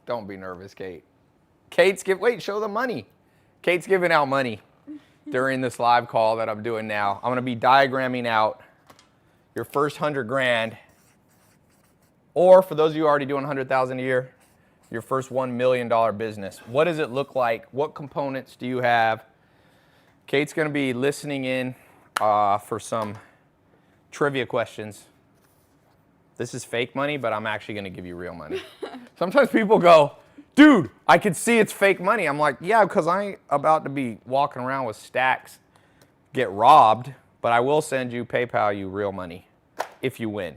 Don't be nervous, Kate. Wait, show the money. Kate's giving out money during this live call that I'm doing now. I'm going to be diagramming out your first 100 grand, or for those of you already doing 100,000 a year, your first $1 million business. What does it look like? What components do you have? Kate's going to be listening in for some trivia questions. This is fake money, but I'm actually going to give you real money. Sometimes people go, dude, I can see it's fake money. I'm like, yeah, because I ain't about to be walking around with stacks, get robbed, but I will send you, PayPal you real money if you win.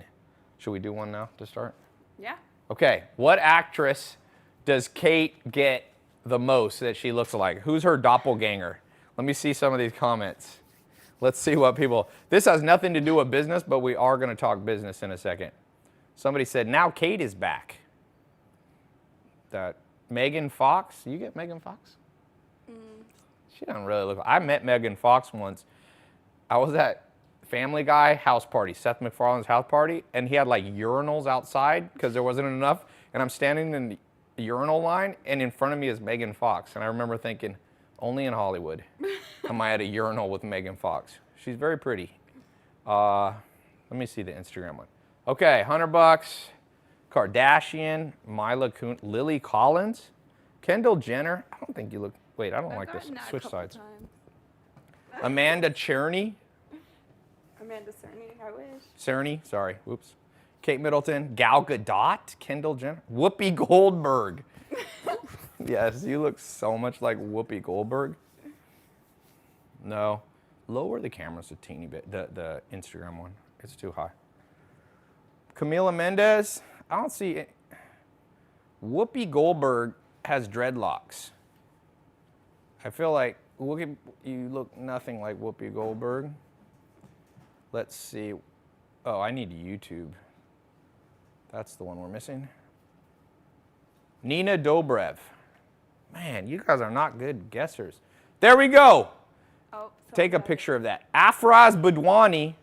Should we do one now to start? Yeah. Okay, what actress does Kate get the most that she looks like? Who's her doppelganger? Let me see some of these comments. Let's see what people, this has nothing to do with business, but we are going to talk business in a second. Somebody said, now Kate is back. That Megan Fox, you get Megan Fox? She doesn't really look, I met Megan Fox once. I was at Family Guy house party, Seth MacFarlane's house party, and he had like urinals outside because there wasn't enough, and I'm standing in the urinal line, and in front of me is Megan Fox, and I remember thinking, only in Hollywood am I at a urinal with Megan Fox. She's very pretty. Let me see the Instagram one. Okay, $100. Kardashian, Mila Kunis, Lily Collins, Kendall Jenner. I don't think you look. Wait, I don't like this. Switch sides. Times. Amanda Cerny. Amanda Cerny, I wish. Cerny, sorry. Whoops. Kate Middleton, Gal Gadot, Kendall Jenner, Whoopi Goldberg. Yes, you look so much like Whoopi Goldberg. No, lower the cameras a teeny bit. The Instagram one, it's too high. Camila Mendez, I don't see it. Whoopi Goldberg has dreadlocks. I feel like you look nothing like Whoopi Goldberg. Let's see. Oh, I need YouTube. That's the one we're missing. Nina Dobrev. Man, you guys are not good guessers. There we go. Oh, take a picture of that. Afraz Badwani,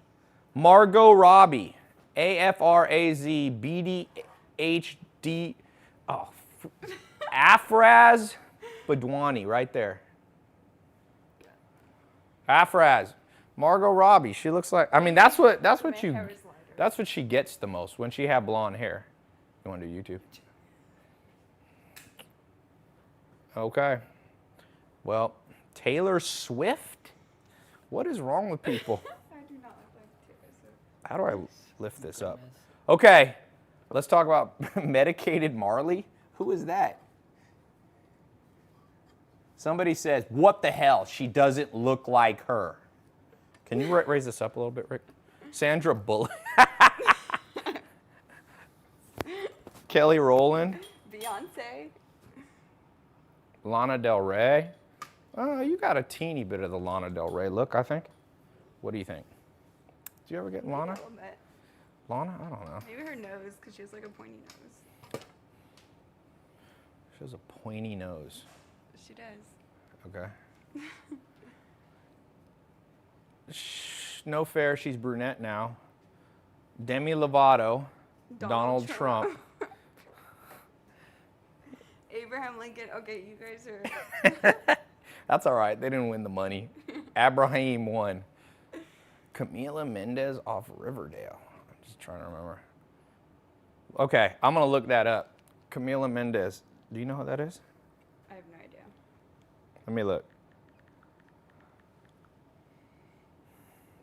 Margot Robbie. AFRAZBDHD. Oh, Afraz Badwani, right there. Afraz, Margot Robbie. She looks like. I mean, that's what she gets the most when she had blonde hair. You want to do YouTube? Okay. Well, Taylor Swift. What is wrong with people? I do not look like Taylor Swift. How do I lift this up? Okay, let's talk about medicated Marley. Who is that? Somebody says, what the hell? She doesn't look like her. Can you raise this up a little bit, Rick? Sandra Bullock. Kelly Rowland. Beyonce. Lana Del Rey. Oh, you got a teeny bit of the Lana Del Rey look, I think. What do you think? Did you ever get Lana? Lana? I don't know. Maybe her nose, because she has like a pointy nose. She has a pointy nose. She does. Okay. No fair, she's brunette now. Demi Lovato. Donald Trump. Abraham Lincoln. Okay, you guys are... That's all right. They didn't win the money. Abraham won. Camila Mendez off Riverdale. I'm just trying to remember. Okay, I'm going to look that up. Camila Mendez. Do you know who that is? I have no idea. Let me look.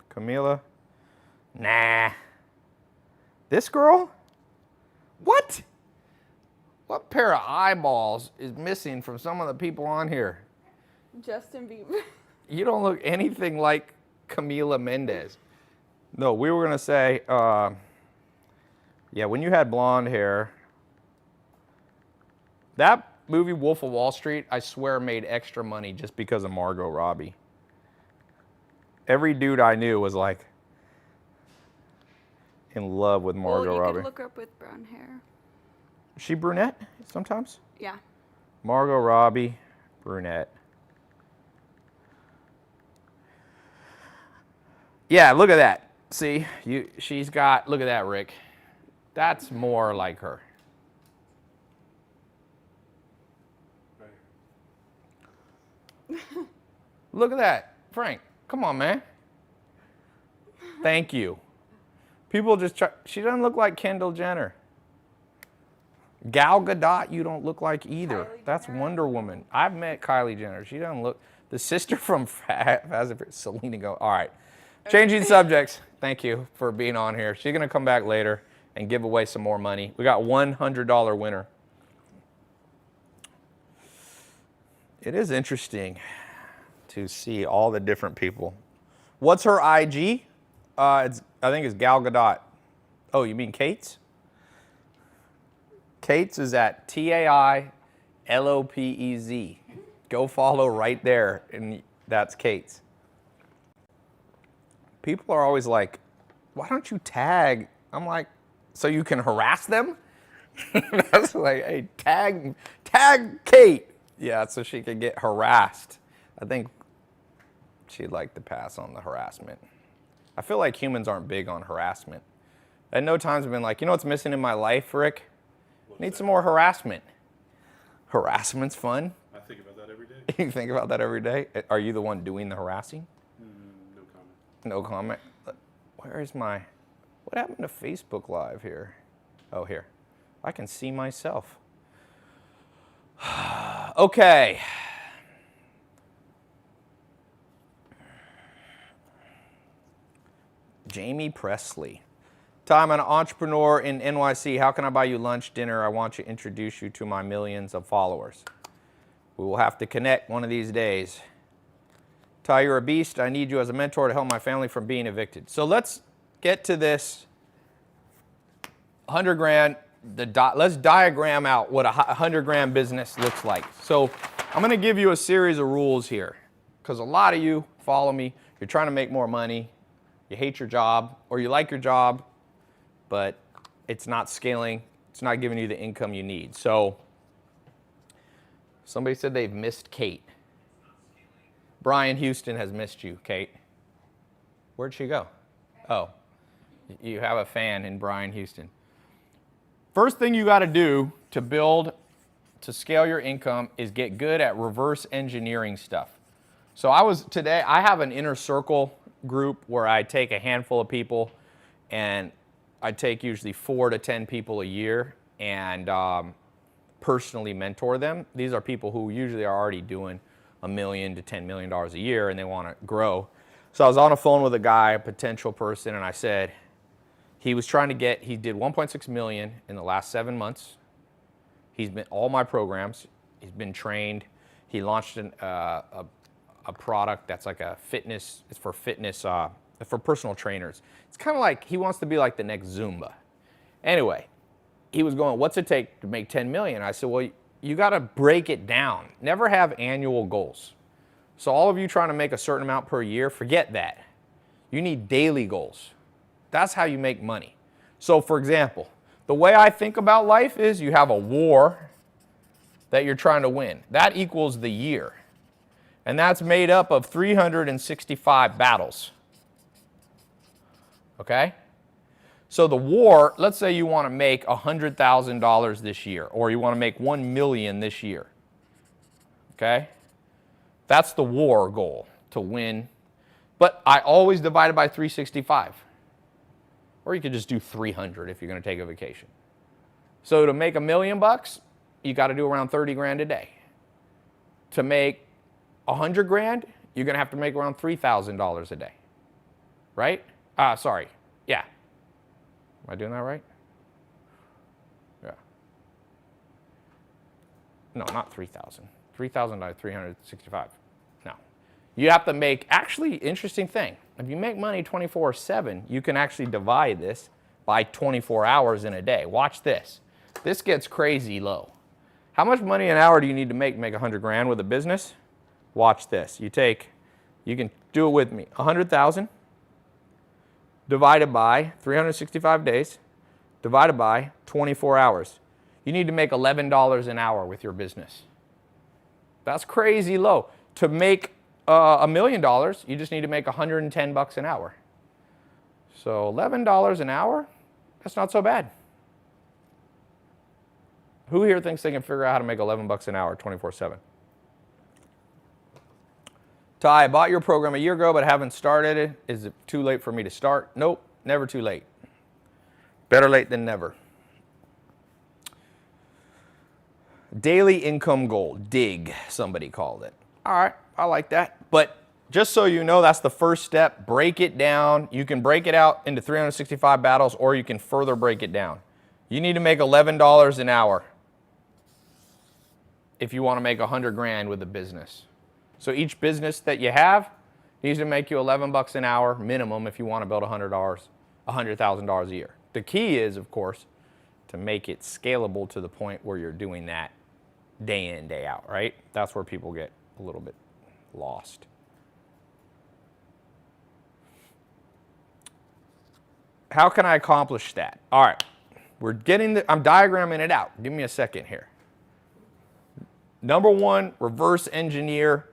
Camila. Nah. This girl? What? What pair of eyeballs is missing from some of the people on here? Justin Bieber. You don't look anything like Camila Mendez. No, we were going to say, yeah, when you had blonde hair, that movie Wolf of Wall Street, I swear made extra money just because of Margot Robbie. Every dude I knew was like in love with Margot Robbie. You could look her up with brown hair. Is she brunette sometimes? Yeah. Margot Robbie, brunette. Yeah, look at that. See, she's got, look at that, Rick. That's more like her. Look at that. Frank, come on, man. Thank you. People just try. She doesn't look like Kendall Jenner. Gal Gadot, you don't look like either. Kylie That's Jenner. Wonder Woman. I've met Kylie Jenner. She doesn't look. The sister from Selena Gomez. All right. Changing subjects. Thank you for being on here. She's going to come back later and give away some more money. We got $100 winner. It is interesting to see all the different people. What's her IG? I think it's Gal Gadot. Oh, you mean Kate's? Kate's is at TAILOPEZ. Go follow right there, and that's Kate's. People are always like, why don't you tag? I'm like, so you can harass them? That's like, hey, tag Kate. Yeah, so she could get harassed. I think she'd like to pass on the harassment. I feel like humans aren't big on harassment. At no times have been like, you know what's missing in my life, Rick? Need some more harassment. Harassment's fun. I think about that every day. You think about that every day? Are you the one doing the harassing? No comment. No comment. Where is my, what happened to Facebook Live here? Oh, here. I can see myself. Okay. Jamie Presley. I'm an entrepreneur in NYC. How can I buy you lunch, dinner? I want to introduce you to my millions of followers. We will have to connect one of these days. Ty, you're a beast. I need you as a mentor to help my family from being evicted. So let's get to this 100 grand. Let's diagram out what a 100 grand business looks like. So I'm going to give you a series of rules here because a lot of you follow me. You're trying to make more money. You hate your job or you like your job, but it's not scaling. It's not giving you the income you need. So somebody said they've missed Kate. Brian Houston has missed you, Kate. Where'd she go? Oh, you have a fan in Brian Houston. First thing you got to do to scale your income is get good at reverse engineering stuff. So I have an inner circle group where I take a handful of people and I take usually 4 to 10 people a year and personally mentor them. These are people who usually are already doing $1 million to $10 million a year and they want to grow. So I was on the phone with a guy, a potential person, and I said, he did 1.6 million in the last 7 months. He's been all my programs. He's been trained. He launched a product that's like a fitness. It's for fitness, for personal trainers. It's kind of like he wants to be like the next Zumba. Anyway, he was going, what's it take to make 10 million? I said, well, you got to break it down. Never have annual goals. So all of you trying to make a certain amount per year, forget that. You need daily goals. That's how you make money. So for example, the way I think about life is you have a war that you're trying to win. That equals the year. And that's made up of 365 battles. Okay? So the war, let's say you want to make $100,000 this year, or you want to make 1 million this year. Okay? That's the war goal, to win. But I always divide it by 365. Or you could just do 300 if you're going to take a vacation. So to make $1 million, you got to do around 30 grand a day. To make 100 grand, you're going to have to make around $3,000 a day. Right? Sorry. Yeah. Am I doing that right? Yeah. No, not 3,000. 3,000 by 365. No. You have to make, actually, interesting thing. If you make money 24/7, you can actually divide this by 24 hours in a day. Watch this. This gets crazy low. How much money an hour do you need to make 100 grand with a business? Watch this. You can do it with me. 100,000 divided by 365 days divided by 24 hours. You need to make $11 an hour with your business. That's crazy low. To make $1 million, you just need to make $110 an hour. So $11 an hour, that's not so bad. Who here thinks they can figure out how to make $11 an hour 24/7? Ty, I bought your program a year ago but haven't started it. Is it too late for me to start? Nope, never too late. Better late than never. Daily income goal, DIG, somebody called it. All right, I like that. But just so you know, that's the first step. Break it down. You can break it out into 365 battles, or you can further break it down. You need to make $11 an hour if you want to make 100 grand with a business. So each business that you have needs to make you 11 bucks an hour minimum if you want to build $100,000 a year. The key is, of course, to make it scalable to the point where you're doing that day in, day out, right? That's where people get a little bit lost. How can I accomplish that? All right, I'm diagramming it out. Give me a second here. Number one, reverse engineer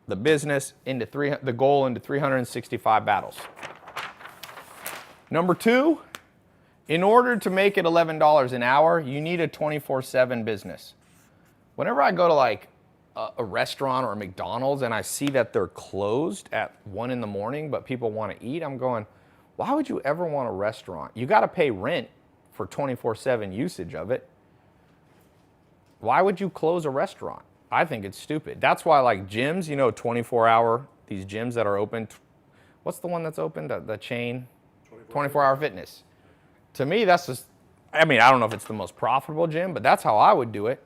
the business into the goal into 365 battles. Number two, in order to make it $11 an hour, you need a 24/7 business. Whenever I go to like a restaurant or a McDonald's and I see that they're closed at 1 in the morning, but people want to eat, I'm going, why would you ever want a restaurant? You got to pay rent for 24/7 usage of it. Why would you close a restaurant? I think it's stupid. That's why like gyms, 24-hour, these gyms that are open. What's the one that's open, the chain? 24-hour fitness. To me, that's just, I don't know if it's the most profitable gym, but that's how I would do it.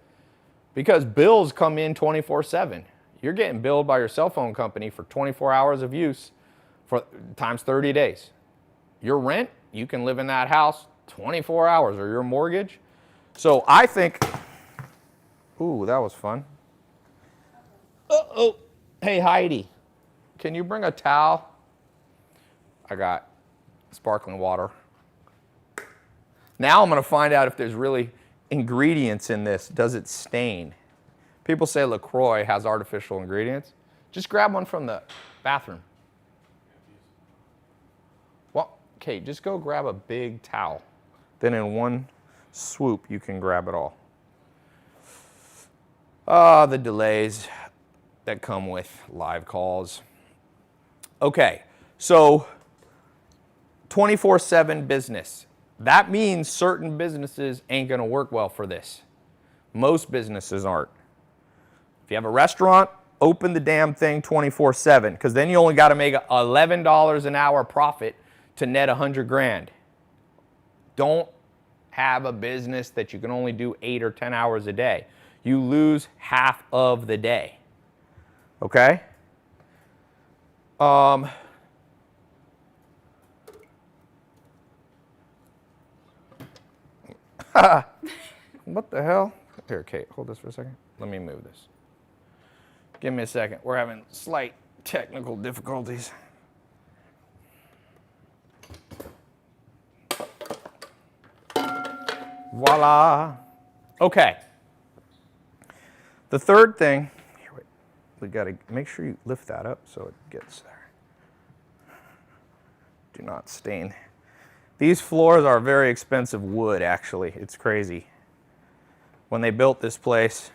Because bills come in 24/7. You're getting billed by your cell phone company for 24 hours of use for times 30 days. Your rent, you can live in that house 24 hours, or your mortgage. So I think, ooh, that was fun. Uh-oh. Hey, Heidi, can you bring a towel? I got sparkling water. Now I'm going to find out if there's really ingredients in this. Does it stain? People say LaCroix has artificial ingredients. Just grab one from the bathroom. Well, okay, just go grab a big towel. Then in one swoop, you can grab it all. The delays that come with live calls. Okay, so 24/7 business. That means certain businesses ain't gonna work well for this. Most businesses aren't. If you have a restaurant, open the damn thing 24/7, because then you only gotta make $11 an hour profit to net 100 grand. Don't have a business that you can only do 8 or 10 hours a day. You lose half of the day. Okay? What the hell? Here, Kate, hold this for a second. Let me move this. Give me a second. We're having slight technical difficulties. Voila. Okay. The third thing, here, wait, we got to make sure you lift that up so it gets there. Do not stain. These floors are very expensive wood, actually. It's crazy. When they built this place,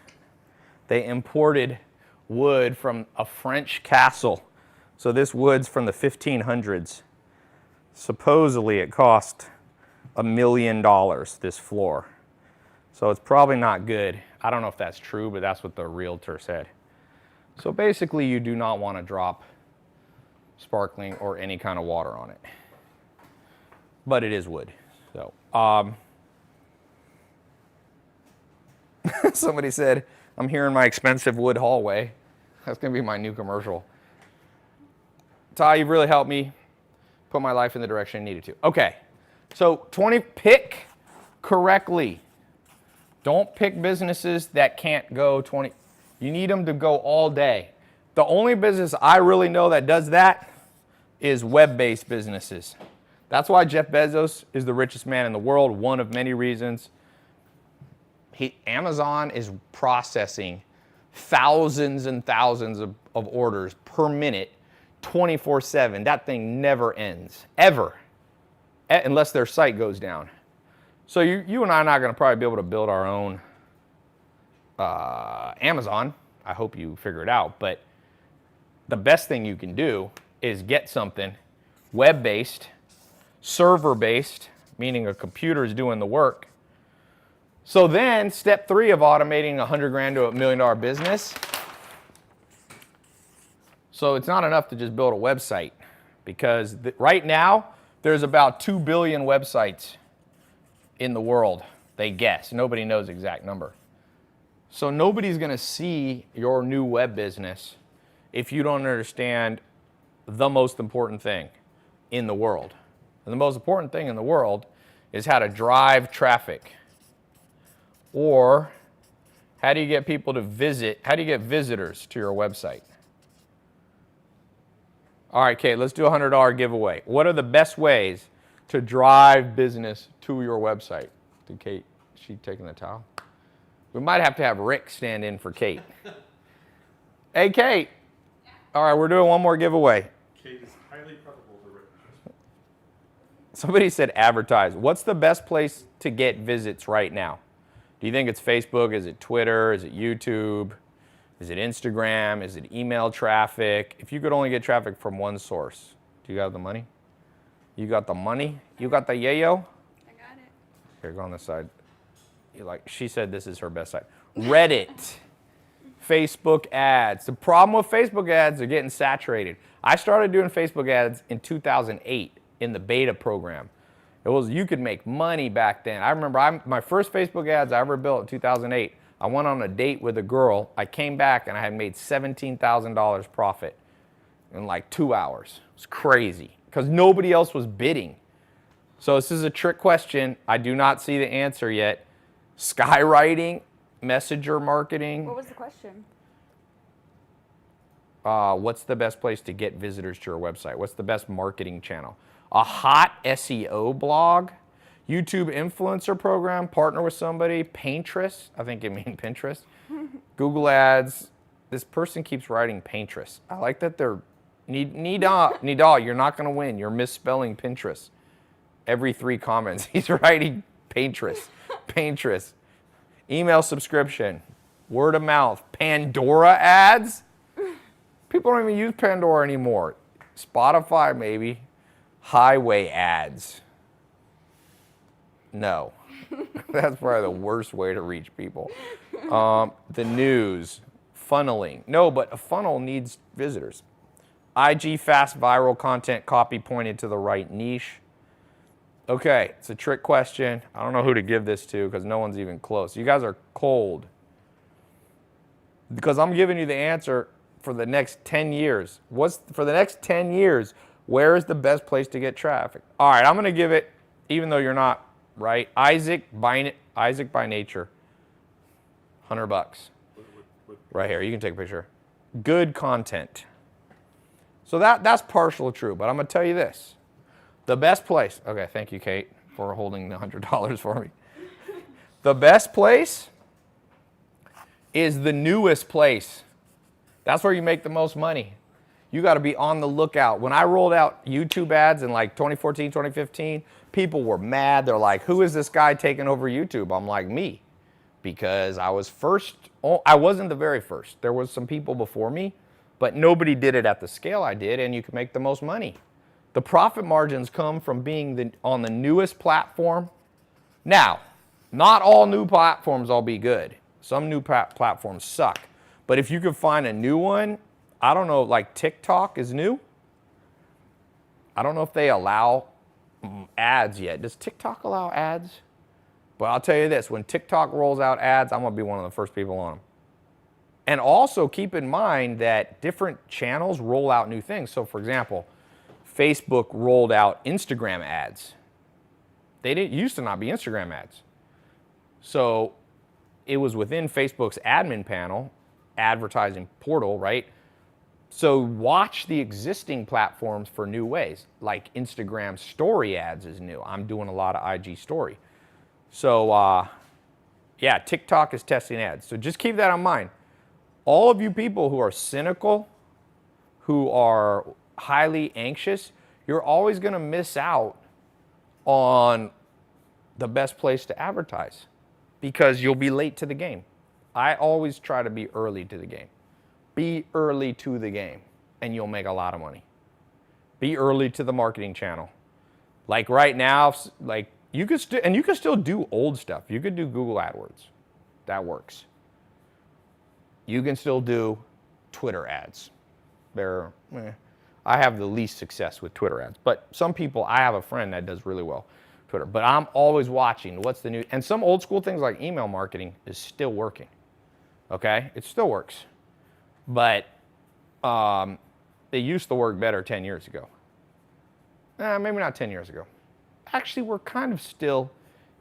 they imported wood from a French castle. So this wood's from the 1500s. Supposedly it cost $1 million, this floor. So it's probably not good. I don't know if that's true, but that's what the realtor said. So basically you do not want to drop sparkling or any kind of water on it. But it is wood. So somebody said, I'm here in my expensive wood hallway. That's going to be my new commercial. Ty, you've really helped me put my life in the direction I needed to. Okay, so pick correctly. Don't pick businesses that can't go 20. You need them to go all day. The only business I really know that does that is web-based businesses. That's why Jeff Bezos is the richest man in the world, one of many reasons. Amazon is processing thousands and thousands of orders per minute, 24/7. That thing never ends, ever, unless their site goes down. So you and I are not going to probably be able to build our own Amazon. I hope you figure it out. But the best thing you can do is get something web-based, server-based, meaning a computer is doing the work. So then step 3 of automating $100,000 to $1 million business. So it's not enough to just build a website, because right now there's about 2 billion websites in the world. They guess. Nobody knows the exact number. So nobody's going to see your new web business if you don't understand the most important thing in the world. And the most important thing in the world is how to drive traffic. Or how do you get people to visit? How do you get visitors to your website? All right, Kate, let's do a $100 giveaway. What are the best ways to drive business to your website? Did Kate, is she taking the towel? We might have to have Rick stand in for Kate. Hey, Kate. All right, we're doing one more giveaway. Kate is highly preferable to Rick. Somebody said advertise. What's the best place to get visits right now? Do you think it's Facebook? Is it Twitter? Is it YouTube? Is it Instagram? Is it email traffic? If you could only get traffic from one source, do you have the money? You got the money? You got the yayo? I got it. Here, go on this side. She said this is her best site. Reddit, Facebook ads. The problem with Facebook ads, they're getting saturated. I started doing Facebook ads in 2008 in the beta program. You could make money back then. I remember my first Facebook ads I ever built in 2008. I went on a date with a girl. I came back and I had made $17,000 profit in like 2 hours. It's crazy because nobody else was bidding. So this is a trick question. I do not see the answer yet. Skywriting, messenger marketing. What was the question? What's the best place to get visitors to your website? What's the best marketing channel? A hot SEO blog? YouTube influencer program, partner with somebody, Pinterest, I think it means Pinterest, Google Ads. This person keeps writing Pinterest. I like that they're, Nidal, you're not gonna win. You're misspelling Pinterest. Every 3 comments, he's writing Pinterest, Pinterest. Email subscription, word of mouth, Pandora ads. People don't even use Pandora anymore. Spotify maybe, highway ads. No, that's probably the worst way to reach people. The news, funneling. No, but a funnel needs visitors. IG fast viral content copy pointed to the right niche. Okay, it's a trick question. I don't know who to give this to because no one's even close. You guys are cold. Because I'm giving you the answer for the next 10 years. For the next 10 years, where is the best place to get traffic? All right, I'm going to give it, even though you're not right, Isaac by nature, $100. Right here, you can take a picture. Good content. So that's partially true, but I'm going to tell you this. The best place, okay, thank you, Kate, for holding the $100 for me. The best place is the newest place. That's where you make the most money. You got to be on the lookout. When I rolled out YouTube ads in like 2014, 2015, people were mad. They're like, who is this guy taking over YouTube? I'm like, me. Because I was first. I wasn't the very first. There was some people before me, but nobody did it at the scale I did, and you can make the most money. The profit margins come from being on the newest platform. Now, not all new platforms will be good. Some new platforms suck. But if you could find a new one, I don't know, like TikTok is new. I don't know if they allow ads yet. Does TikTok allow ads? But I'll tell you this, when TikTok rolls out ads, I'm going to be one of the first people on them. And also keep in mind that different channels roll out new things. So for example, Facebook rolled out Instagram ads. They didn't used to not be Instagram ads. So it was within Facebook's admin panel, advertising portal, right? So watch the existing platforms for new ways, like Instagram story ads is new. I'm doing a lot of IG story. So yeah, TikTok is testing ads. So just keep that in mind. All of you people who are cynical, who are highly anxious, you're always going to miss out on the best place to advertise because you'll be late to the game. I always try to be early to the game. Be early to the game. and you'll make a lot of money. Be early to the marketing channel. Like right now, like you could still do old stuff. You could do Google AdWords. That works. You can still do Twitter ads. I have the least success with Twitter ads, but some people, I have a friend that does really well Twitter, but I'm always watching what's the new, and some old school things like email marketing is still working. Okay, it still works, but it used to work better 10 years ago. Maybe not 10 years ago. Actually, we're kind of still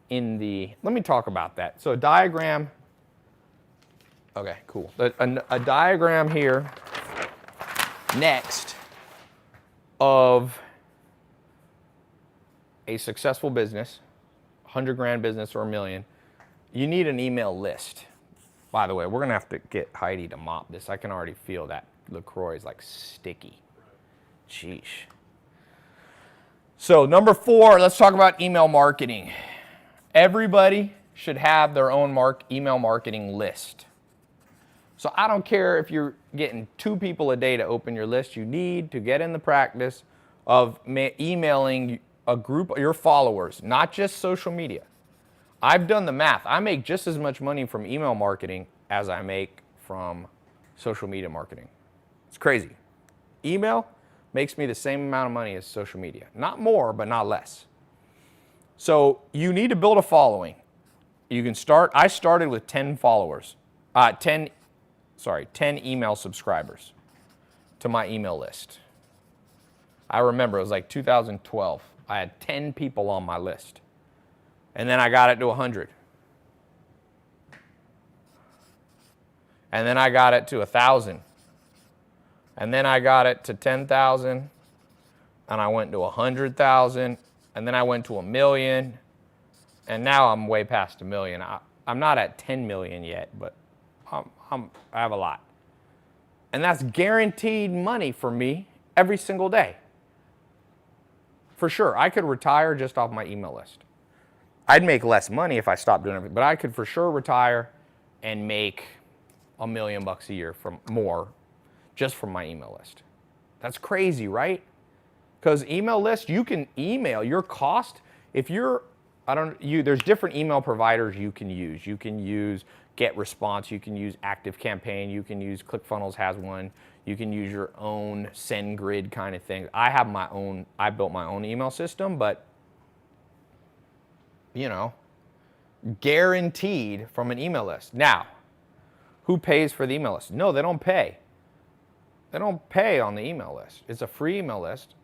in the, let me talk about that. So a diagram, okay, cool. A diagram here next of a successful business, 100 grand business or a million. You need an email list. By the way, we're gonna have to get Heidi to mop this. I can already feel that LaCroix is like sticky. Sheesh. So number 4, let's talk about email marketing. Everybody should have their own email marketing list. So I don't care if you're getting 2 people a day to open your list. You need to get in the practice of emailing a group of your followers, not just social media. I've done the math. I make just as much money from email marketing as I make from social media marketing. It's crazy. Email makes me the same amount of money as social media. Not more, but not less. So you need to build a following. You can start, I started with 10 followers, 10 email subscribers to my email list. I remember it was like 2012. I had 10 people on my list. And then I got it to 100. And then I got it to 1,000. And then I got it to 10,000. And I went to 100,000. And then I went to 1 million. And now I'm way past 1 million. I'm not at 10 million yet, but I have a lot. And that's guaranteed money for me every single day. For sure. I could retire just off my email list. I'd make less money if I stopped doing everything, but I could for sure retire and make $1 million a year from more just from my email list. That's crazy, right? Because email list, you can email your cost. If you're, there's different email providers you can use. You can use GetResponse, you can use ActiveCampaign, you can use ClickFunnels has one. You can use your own SendGrid kind of thing. I have my own, I built my own email system, but you know, guaranteed from an email list. Now, who pays for the email list? No, they don't pay. They don't pay on the email list. It's a free email list.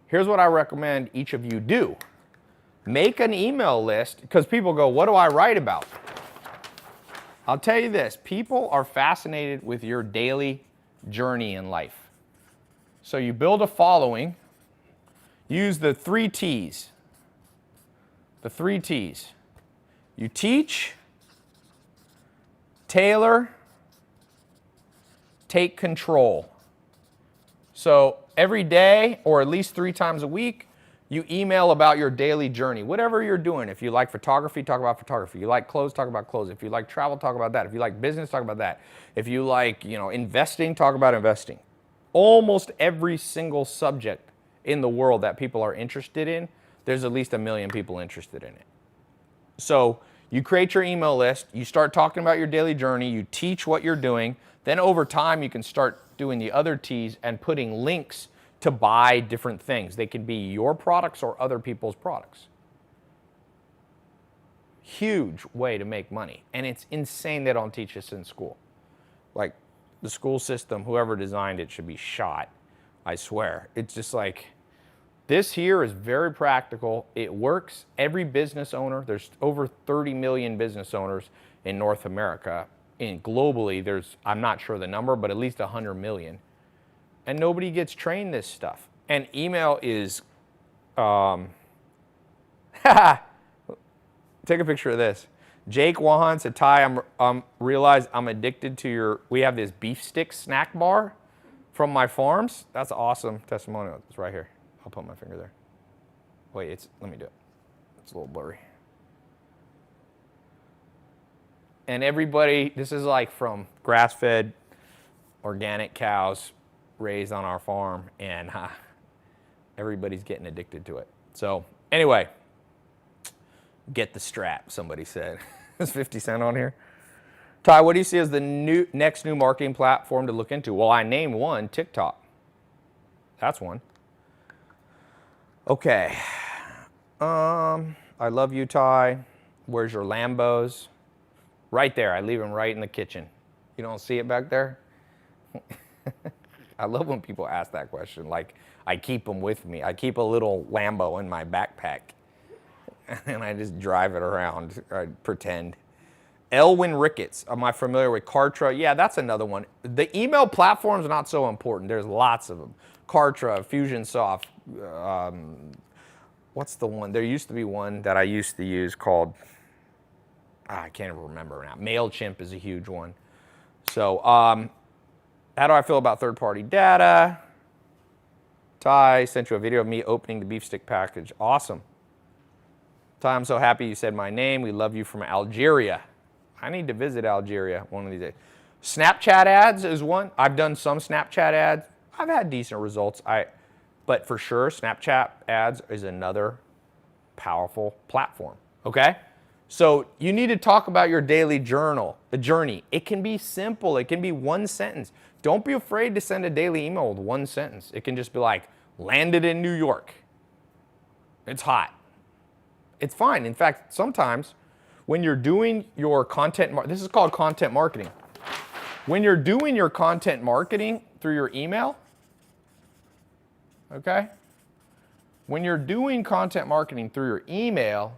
Here's what I recommend each of you do. Make an email list, because people go, what do I write about? I'll tell you this, people are fascinated with your daily journey in life. So you build a following, use the 3 T's. The 3 T's. You teach, tailor, take control. So every day, or at least 3 times a week, you email about your daily journey, whatever you're doing. If you like photography, talk about photography. You like clothes, talk about clothes. If you like travel, talk about that. If you like business, talk about that. If you like, investing, talk about investing. Almost every single subject in the world that people are interested in, there's at least 1 million people interested in it. So you create your email list, you start talking about your daily journey, you teach what you're doing, then over time you can start doing the other T's and putting links to buy different things. They can be your products or other people's products. Huge way to make money. And it's insane they don't teach this in school. Like the school system, whoever designed it should be shot, I swear. It's just like, this here is very practical. It works. Every business owner, there's over 30 million business owners in North America. And globally, there's, I'm not sure the number, but at least 100 million. And nobody gets trained this stuff. And email is, take a picture of this. Jake Wahan said, Ty, I'm realized I'm addicted to your, we have this beef stick snack bar from my farms. That's an awesome testimonial. It's right here. I'll put my finger there. Wait, let me do it. It's a little blurry. And everybody, this is like from grass-fed organic cows, raised on our farm, and everybody's getting addicted to it. So anyway, get the strap, somebody said. Is 50 Cent on here? Ty, what do you see as the next new marketing platform to look into? Well, I named one, TikTok. That's one. Okay. I love you, Ty. Where's your Lambos? Right there. I leave them right in the kitchen. You don't see it back there? I love when people ask that question. Like, I keep them with me. I keep a little Lambo in my backpack. And I just drive it around. I pretend. Elwin Ricketts. Am I familiar with Kartra? Yeah, that's another one. The email platform's not so important. There's lots of them. Kartra, Fusionsoft. What's the one? There used to be one that I used to use called, I can't even remember now. MailChimp is a huge one. So how do I feel about third-party data? Ty sent you a video of me opening the beef stick package. Awesome. Ty, I'm so happy you said my name. We love you from Algeria. I need to visit Algeria one of these days. Snapchat ads is one. I've done some Snapchat ads. I've had decent results. But for sure, Snapchat ads is another powerful platform, okay? So you need to talk about your daily journey. It can be simple. It can be one sentence. Don't be afraid to send a daily email with one sentence. It can just be like, landed in New York. It's hot. It's fine. In fact, sometimes when you're doing your content, this is called content marketing. When you're doing your content marketing through your email, okay? When you're doing content marketing through your email,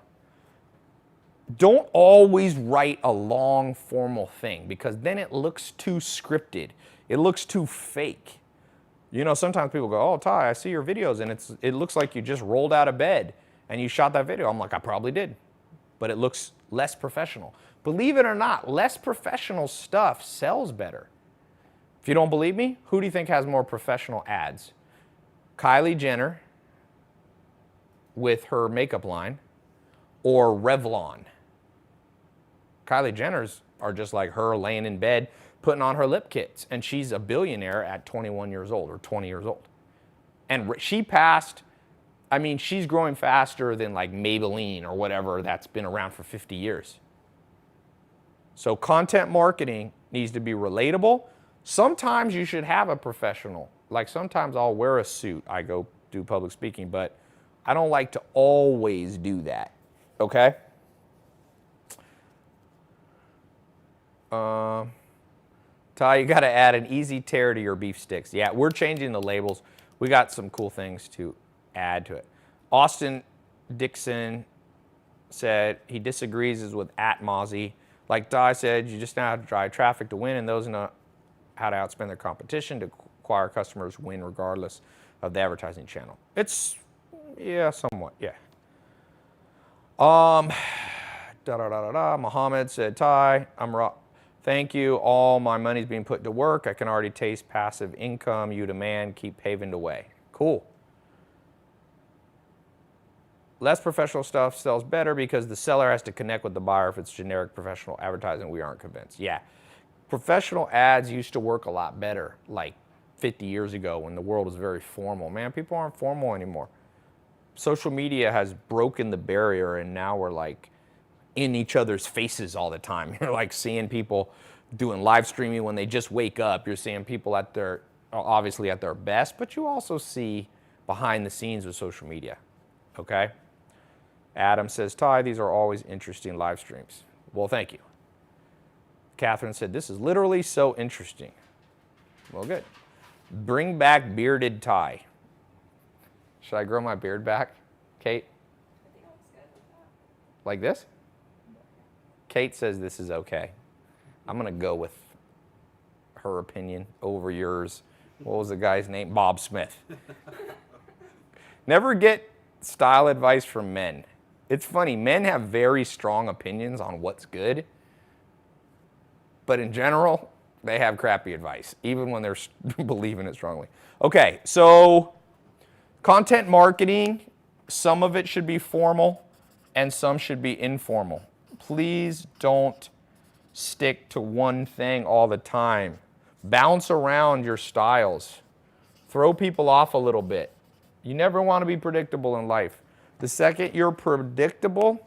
don't always write a long formal thing because then it looks too scripted. It looks too fake. You know, sometimes people go, oh, Ty, I see your videos and it looks like you just rolled out of bed and you shot that video. I'm like, I probably did, but it looks less professional. Believe it or not, less professional stuff sells better. If you don't believe me, who do you think has more professional ads? Kylie Jenner with her makeup line or Revlon? Kylie Jenner's are just like her laying in bed putting on her lip kits, and she's a billionaire at 21 years old or 20 years old. And she passed, I mean, she's growing faster than like Maybelline or whatever that's been around for 50 years. So content marketing needs to be relatable. Sometimes you should have a professional. Like sometimes I'll wear a suit. I go do public speaking, but I don't like to always do that, okay? Ty, you got to add an easy tear to your beef sticks. Yeah, we're changing the labels. We got some cool things to add to it. Austin Dixon said he disagrees with @Mozzie. Like Ty said, you just know how to drive traffic to win, and those know how to outspend their competition to acquire customers win regardless of the advertising channel. It's, yeah, somewhat, yeah. Muhammad said, Ty, thank you. All my money's being put to work. I can already taste passive income you demand. Keep paving the way. Cool. Less professional stuff sells better because the seller has to connect with the buyer. If it's generic professional advertising, we aren't convinced. Yeah. Professional ads used to work a lot better like 50 years ago when the world was very formal. Man, people aren't formal anymore. Social media has broken the barrier, and now we're like in each other's faces all the time. You're like seeing people doing live streaming when they just wake up. You're seeing people at their, obviously at their best, but you also see behind the scenes of social media, okay? Adam says, Ty, these are always interesting live streams. Well, thank you. Catherine said, this is literally so interesting. Well, good. Bring back bearded Ty. Should I grow my beard back, Kate? I think it looks good. Like this? Kate says this is okay. I'm going to go with her opinion over yours. What was the guy's name? Bob Smith. Never get style advice from men. It's funny, men have very strong opinions on what's good, but in general, they have crappy advice, even when they're believing it strongly. Okay, so content marketing, some of it should be formal and some should be informal. Please don't stick to one thing all the time. Bounce around your styles. Throw people off a little bit. You never want to be predictable in life. The second you're predictable,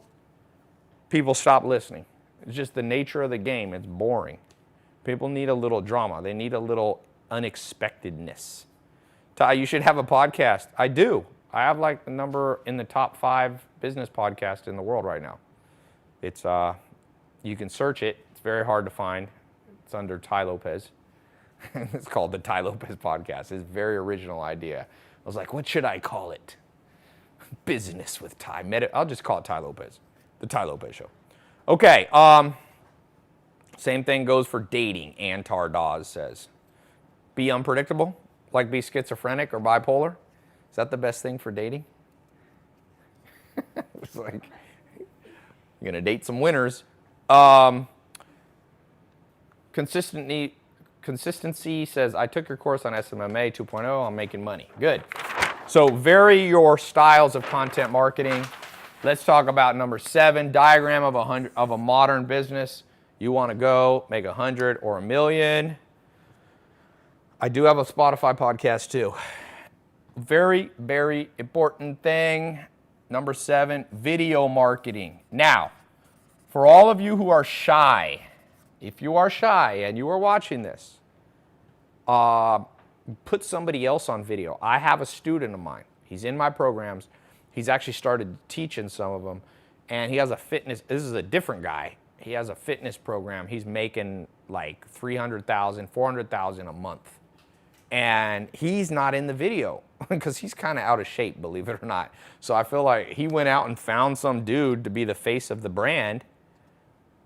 people stop listening. It's just the nature of the game. It's boring. People need a little drama. They need a little unexpectedness. Ty, you should have a podcast. I do. I have like the number in the top 5 business podcasts in the world right now. It's you can search it. It's very hard to find. It's under Ty Lopez. It's called the Ty Lopez Podcast. It's a very original idea. I was like, what should I call it? Business with Ty. I'll just call it Ty Lopez. The Ty Lopez Show. Okay. Same thing goes for dating, Antar Dawes says. Be unpredictable, like be schizophrenic or bipolar. Is that the best thing for dating? It's like, you're going to date some winners. Consistency says, I took your course on SMMA 2.0. I'm making money. Good. So vary your styles of content marketing. Let's talk about number 7, diagram of a modern business. You want to go make 100 or 1 million. I do have a Spotify podcast too. Very, very important thing. Number 7, video marketing. Now, for all of you who are shy, if you are shy and you are watching this, put somebody else on video. I have a student of mine. He's in my programs. He's actually started teaching some of them. And he has a fitness, this is a different guy. He has a fitness program. He's making like $300,000, $400,000 a month. And he's not in the video because he's kind of out of shape, believe it or not. So I feel like he went out and found some dude to be the face of the brand,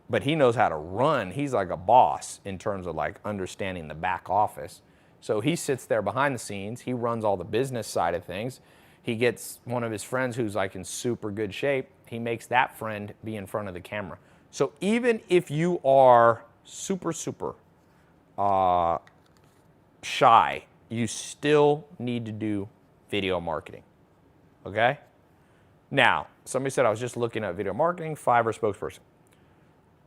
but he knows how to run. He's like a boss in terms of like understanding the back office. So he sits there behind the scenes. He runs all the business side of things. He gets one of his friends who's like in super good shape. He makes that friend be in front of the camera. So even if you are super shy, you still need to do video marketing, okay? Now, somebody said I was just looking at video marketing, Fiverr spokesperson.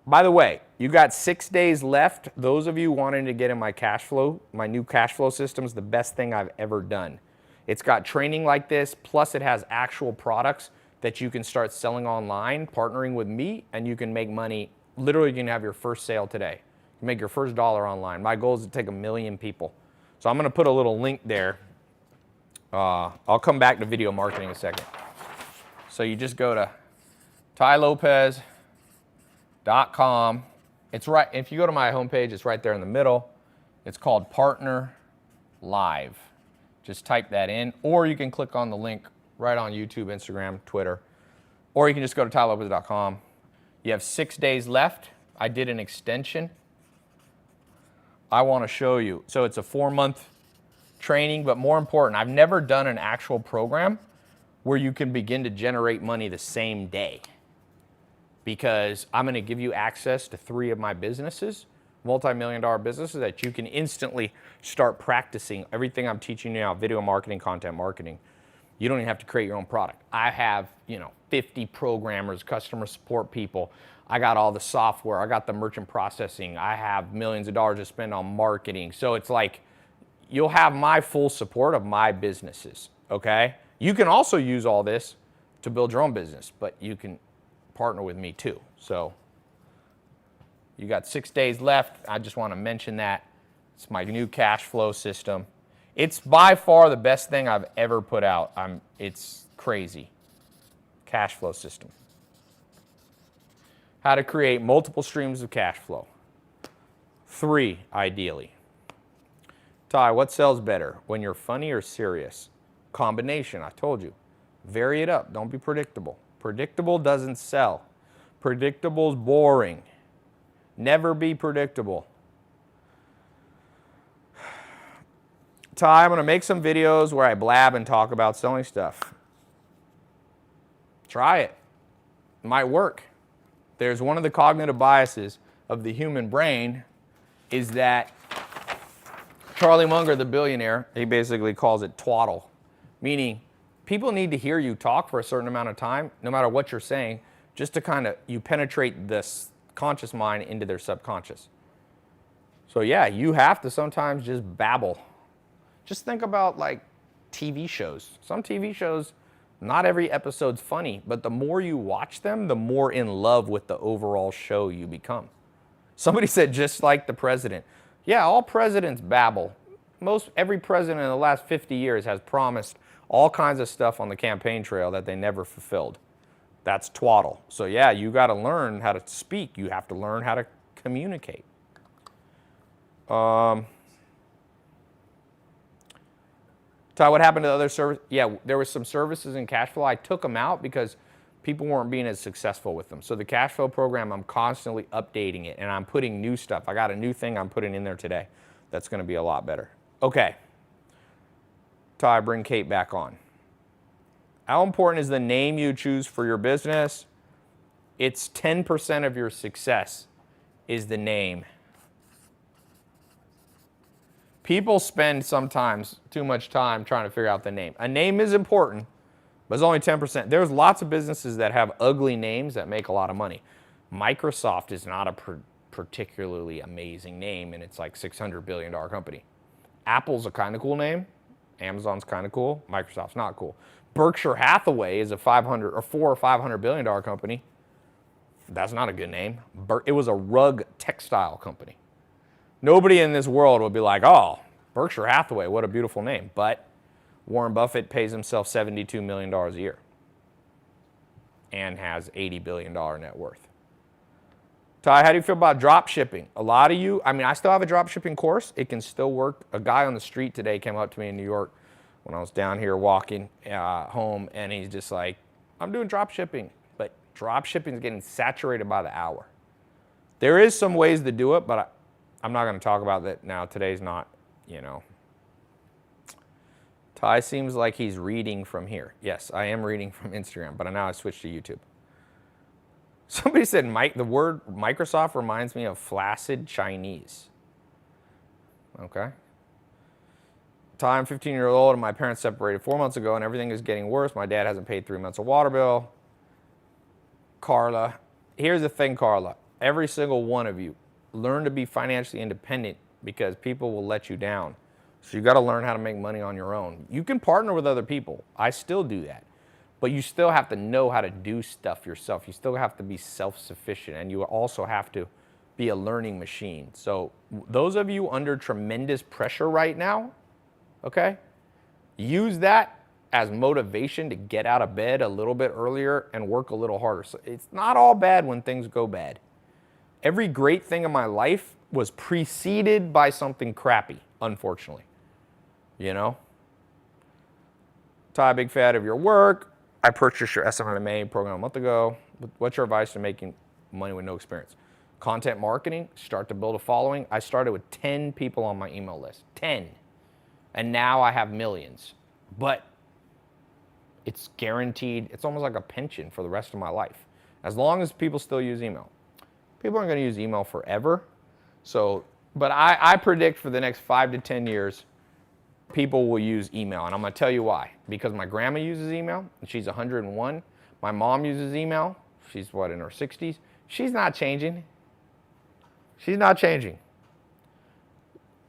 By the way, you got 6 days left. Those of you wanting to get in my cash flow, my new cash flow system is the best thing I've ever done. It's got training like this, plus it has actual products that you can start selling online, partnering with me, and you can make money. Literally, you can have your first sale today. You can make your first dollar online. My goal is to take 1 million people. So I'm going to put a little link there. I'll come back to video marketing in a second. So you just go to tylopez.com. It's right, if you go to my homepage, it's right there in the middle. It's called Partner Live. Just type that in, or you can click on the link right on YouTube, Instagram, Twitter, or you can just go to tylopez.com. You have 6 days left. I did an extension. I want to show you. So it's a 4-month training, but more important, I've never done an actual program where you can begin to generate money the same day, because I'm going to give you access to 3 of my businesses, multi-million-dollar businesses that you can instantly start practicing everything I'm teaching you now, video marketing, content marketing. You don't even have to create your own product. I have, 50 programmers, customer support people. I got all the software. I got the merchant processing. I have millions of dollars to spend on marketing. So it's like you'll have my full support of my businesses, okay? You can also use all this to build your own business, but you can partner with me too. So you got 6 days left. I just want to mention that. It's my new cash flow system. It's by far the best thing I've ever put out. It's crazy. Cash flow system. How to create multiple streams of cash flow. 3, ideally. Ty, what sells better? When you're funny or serious? Combination, I told you. Vary it up. Don't be predictable. Predictable doesn't sell. Predictable is boring. Never be predictable. Ty, I'm going to make some videos where I blab and talk about selling stuff. Try it. It might work. There's one of the cognitive biases of the human brain is that Charlie Munger, the billionaire, he basically calls it twaddle, meaning people need to hear you talk for a certain amount of time, no matter what you're saying, just to kind of, you penetrate this conscious mind into their subconscious. So yeah, you have to sometimes just babble. Just think about like TV shows. Some TV shows, not every episode's funny, but the more you watch them, the more in love with the overall show you become. Somebody said, just like the president. Yeah, all presidents babble. Every president in the last 50 years has promised all kinds of stuff on the campaign trail that they never fulfilled. That's twaddle. So yeah, you got to learn how to speak. You have to learn how to communicate. Ty, what happened to the other service? Yeah, there was some services in cash flow. I took them out because people weren't being as successful with them. So the cash flow program, I'm constantly updating it, and I'm putting new stuff. I got a new thing I'm putting in there today. That's going to be a lot better. Okay. Ty, bring Kate back on. How important is the name you choose for your business? It's 10% of your success is the name. People spend sometimes too much time trying to figure out the name. A name is important, but it's only 10%. There's lots of businesses that have ugly names that make a lot of money. Microsoft is not a particularly amazing name, and it's like $600 billion company. Apple's a kind of cool name. Amazon's kind of cool. Microsoft's not cool. Berkshire Hathaway is a $400 or $500 billion company. That's not a good name. It was a rug textile company. Nobody in this world would be like, oh, Berkshire Hathaway, what a beautiful name. But Warren Buffett pays himself $72 million a year and has $80 billion net worth. Ty, how do you feel about drop shipping? A lot of you, I still have a drop shipping course. It can still work. A guy on the street today came up to me in New York when I was down here walking home, and he's just like, I'm doing drop shipping. But drop shipping is getting saturated by the hour. There is some ways to do it, but I'm not going to talk about that now. Today's not, Ty seems like he's reading from here. Yes, I am reading from Instagram, but now I switched to YouTube. Somebody said the word Microsoft reminds me of flaccid Chinese. Okay. Ty, I'm 15 years old and my parents separated 4 months ago and everything is getting worse. My dad hasn't paid 3 months of water bill. Carla, here's the thing, Carla. Every single one of you, learn to be financially independent because people will let you down. So you got to learn how to make money on your own. You can partner with other people. I still do that. But you still have to know how to do stuff yourself. You still have to be self-sufficient, and you also have to be a learning machine. So those of you under tremendous pressure right now, okay, use that as motivation to get out of bed a little bit earlier and work a little harder. So it's not all bad when things go bad. Every great thing in my life was preceded by something crappy, unfortunately. Ty, big fan of your work. I purchased your SMMA program a month ago. What's your advice to making money with no experience? Content marketing, start to build a following. I started with 10 people on my email list, 10. And now I have millions. But it's guaranteed. It's almost like a pension for the rest of my life. As long as people still use email. People aren't going to use email forever. But I predict for the next 5 to 10 years, people will use email, and I'm going to tell you why. Because my grandma uses email, and she's 101. My mom uses email. She's, in her 60s. She's not changing. She's not changing.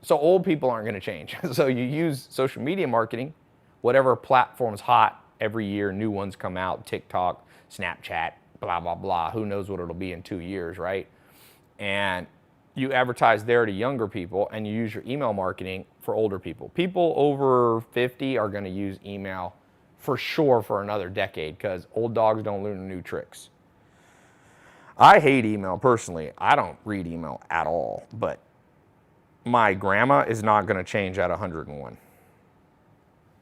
So old people aren't going to change. So you use social media marketing, whatever platform's hot every year, new ones come out, TikTok, Snapchat, blah, blah, blah. Who knows what it'll be in 2 years, right? And you advertise there to younger people, and you use your email marketing for older people. People over 50 are going to use email for sure for another decade because old dogs don't learn new tricks. I hate email personally. I don't read email at all, but my grandma is not going to change at 101.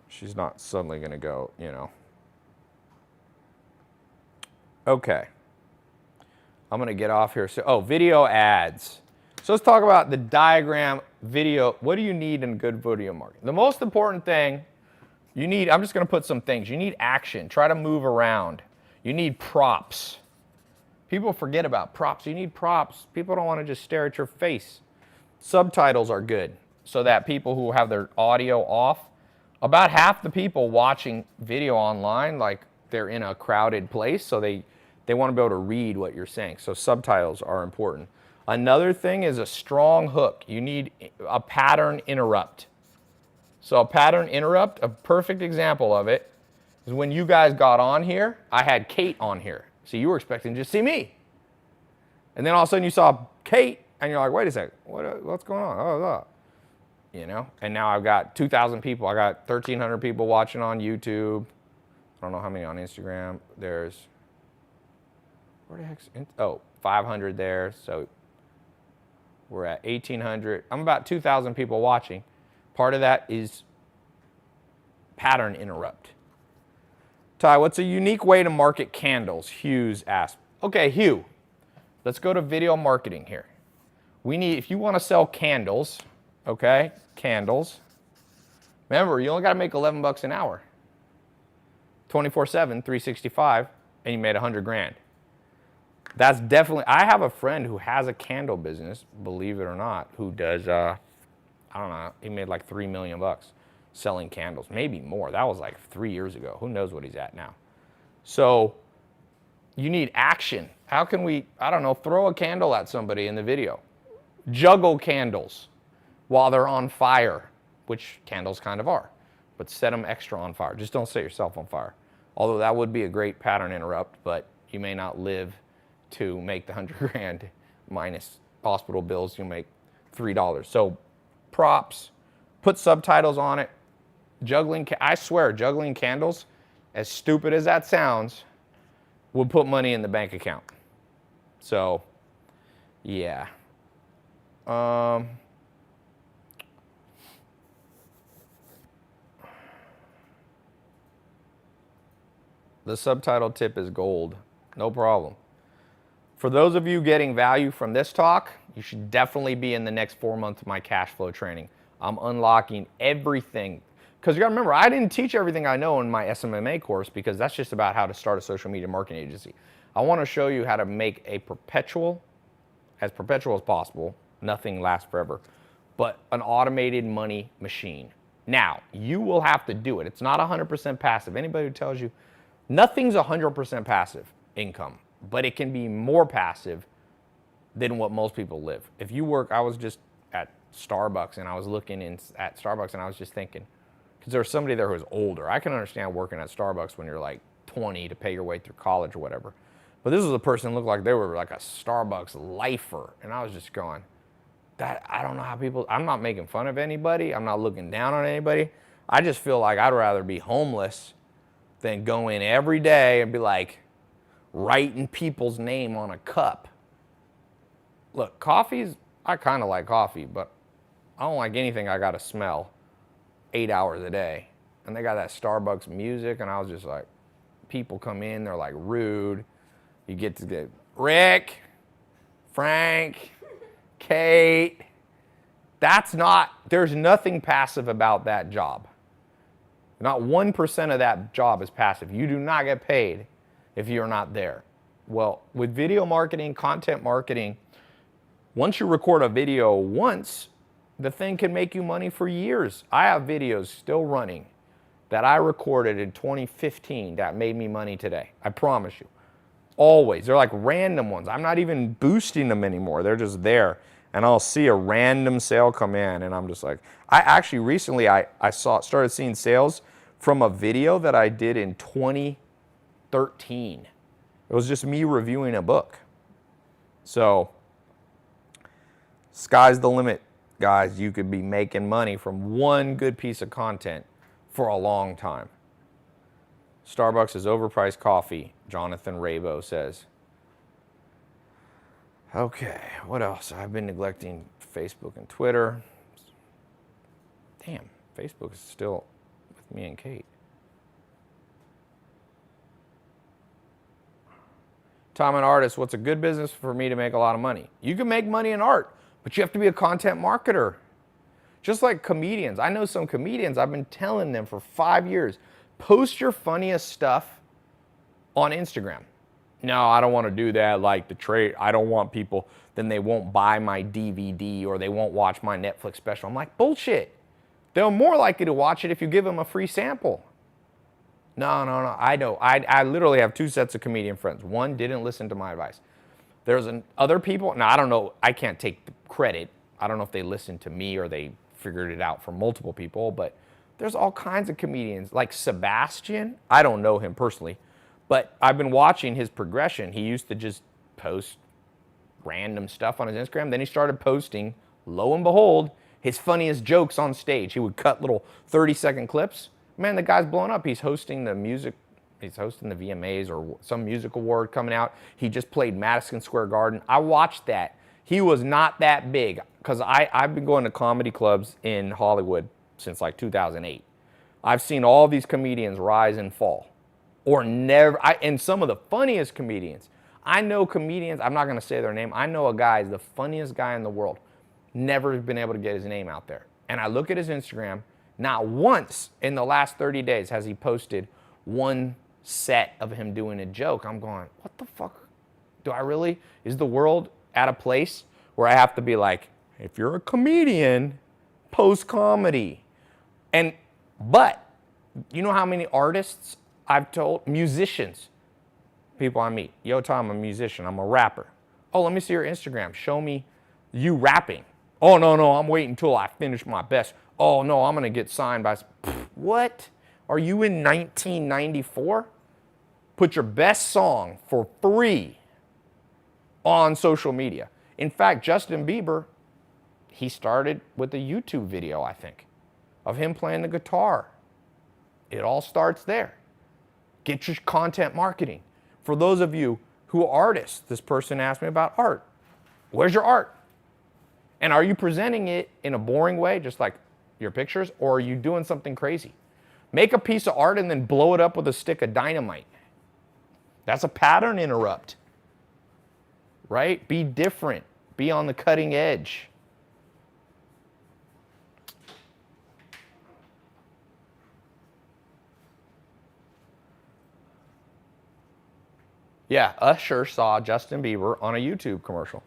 She's not suddenly going to go, Okay. I'm going to get off here. So, video ads. So let's talk about the diagram, video. What do you need in good video marketing? The most important thing you need, I'm just going to put some things. You need action. Try to move around. You need props. People forget about props. You need props. People don't want to just stare at your face. Subtitles are good so that people who have their audio off, about half the people watching video online, like they're in a crowded place, so they want to be able to read what you're saying. So subtitles are important. Another thing is a strong hook. You need a pattern interrupt. So a pattern interrupt, a perfect example of it, is when you guys got on here, I had Kate on here. So you were expecting to just see me. And then all of a sudden you saw Kate, and you're like, wait a second, what's going on? Oh. You know, and now I've got 2,000 people. I got 1,300 people watching on YouTube. I don't know how many on Instagram. There's, where the heck's, 500 there. So we're at 1,800. I'm about 2,000 people watching. Part of that is pattern interrupt. Ty, what's a unique way to market candles? Hughes asked. Okay, Hugh, let's go to video marketing here. If you want to sell candles, okay, candles, remember, you only got to make 11 bucks an hour. 24/7, 365, and you made 100 grand. That's definitely, I have a friend who has a candle business, believe it or not, who does, I don't know, he made like 3 million bucks selling candles, maybe more. That was like 3 years ago. Who knows what he's at now? So you need action. How can we, I don't know, throw a candle at somebody in the video? Juggle candles while they're on fire, which candles kind of are, but set them extra on fire. Just don't set yourself on fire. Although that would be a great pattern interrupt, but you may not live to make the 100 grand minus hospital bills. You'll make $3. So props, put subtitles on it. Juggling, I swear, juggling candles, as stupid as that sounds, will put money in the bank account. So, yeah. The subtitle tip is gold. No problem. For those of you getting value from this talk, you should definitely be in the next 4 months of my cash flow training. I'm unlocking everything. Because you got to remember, I didn't teach everything I know in my SMMA course because that's just about how to start a social media marketing agency. I want to show you how to make a perpetual as possible. Nothing lasts forever. But an automated money machine. Now, you will have to do it. It's not 100% passive. Anybody who tells you nothing's 100% passive income, but it can be more passive than what most people live. If you work, I was just at Starbucks and I was looking at Starbucks and I was just thinking, because there was somebody there who was older. I can understand working at Starbucks when you're like 20 to pay your way through college or whatever. But this was a person who looked like they were like a Starbucks lifer. And I was just going, I don't know how people, I'm not making fun of anybody. I'm not looking down on anybody. I just feel like I'd rather be homeless than go in every day and be like writing people's name on a cup. Look, I kind of like coffee, but I don't like anything I got to smell 8 hours a day. And they got that Starbucks music, and I was just like, people come in, they're like rude. You get to get Rick, Frank, Kate. There's nothing passive about that job. Not 1% of that job is passive. You do not get paid if you're not there. Well, with video marketing, content marketing, once you record a video once, the thing can make you money for years. I have videos still running that I recorded in 2015 that made me money today. I promise you. Always. They're like random ones. I'm not even boosting them anymore. They're just there. And I'll see a random sale come in and I'm just like, I actually recently started seeing sales from a video that I did in 2013. It was just me reviewing a book. So, sky's the limit, guys. You could be making money from one good piece of content for a long time. Starbucks is overpriced coffee, Jonathan Rabo says. Okay, what else? I've been neglecting Facebook and Twitter. Damn, Facebook is still with me and Kate. Tom, an artist, what's a good business for me to make a lot of money? You can make money in art, but you have to be a content marketer. Just like comedians. I know some comedians, I've been telling them for 5 years, post your funniest stuff on Instagram. No, I don't want to do that like the trade. I don't want people, then they won't buy my DVD or they won't watch my Netflix special. I'm like, bullshit. They're more likely to watch it if you give them a free sample. No, I know. I literally have 2 sets of comedian friends. One didn't listen to my advice. There's other people, now I don't know, I can't take the credit. I don't know if they listened to me or they figured it out from multiple people, but There's all kinds of comedians, like Sebastian. I don't know him personally, but I've been watching his progression. He used to just post random stuff on his Instagram. Then he started posting, lo and behold, his funniest jokes on stage. He would cut little 30-second clips. Man, the guy's blowing up. He's hosting the VMAs or some music award coming out. He just played Madison Square Garden. I watched that. He was not that big because I've been going to comedy clubs in Hollywood since like 2008. I've seen all these comedians rise and fall or never. And some of the funniest comedians. I know comedians, I'm not going to say their name. I know a guy is the funniest guy in the world. Never been able to get his name out there. And I look at his Instagram. Not once in the last 30 days has he posted one set of him doing a joke. I'm going, what the fuck? Do I really? Is the world at a place where I have to be like, if you're a comedian, post comedy? But you know how many artists I've told, musicians, people I meet, yo, Tom, I'm a musician, I'm a rapper. Oh, let me see your Instagram. Show me you rapping. Oh, no, I'm waiting until I finish my best. Oh, no, I'm going to get signed by... What? Are you in 1994? Put your best song for free on social media. In fact, Justin Bieber, he started with a YouTube video, I think, of him playing the guitar. It all starts there. Get your content marketing. For those of you who are artists, this person asked me about art. Where's your art? And are you presenting it in a boring way, just like your pictures, or are you doing something crazy? Make a piece of art and then blow it up with a stick of dynamite. That's a pattern interrupt, right? Be different. Be on the cutting edge. Yeah, Usher saw Justin Bieber on a YouTube commercial.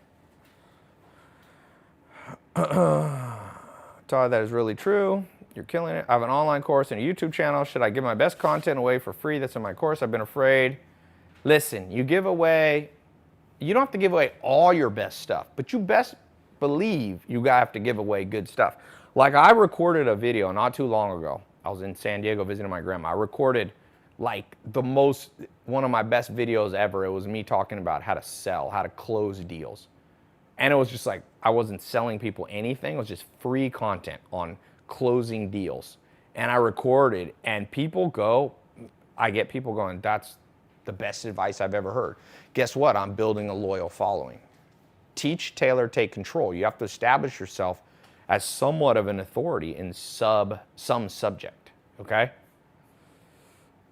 Todd, that is really true. You're killing it. I have an online course and a YouTube channel. Should I give my best content away for free that's in my course? I've been afraid. Listen, you don't have to give away all your best stuff, but you best believe you have to give away good stuff. Like I recorded a video not too long ago. I was in San Diego visiting my grandma. I recorded like one of my best videos ever. It was me talking about how to sell, how to close deals. And it was just like, I wasn't selling people anything. It was just free content on closing deals. And I recorded, and I get people going, that's the best advice I've ever heard. Guess what? I'm building a loyal following. Teach, tailor, take control. You have to establish yourself as somewhat of an authority in some subject, okay?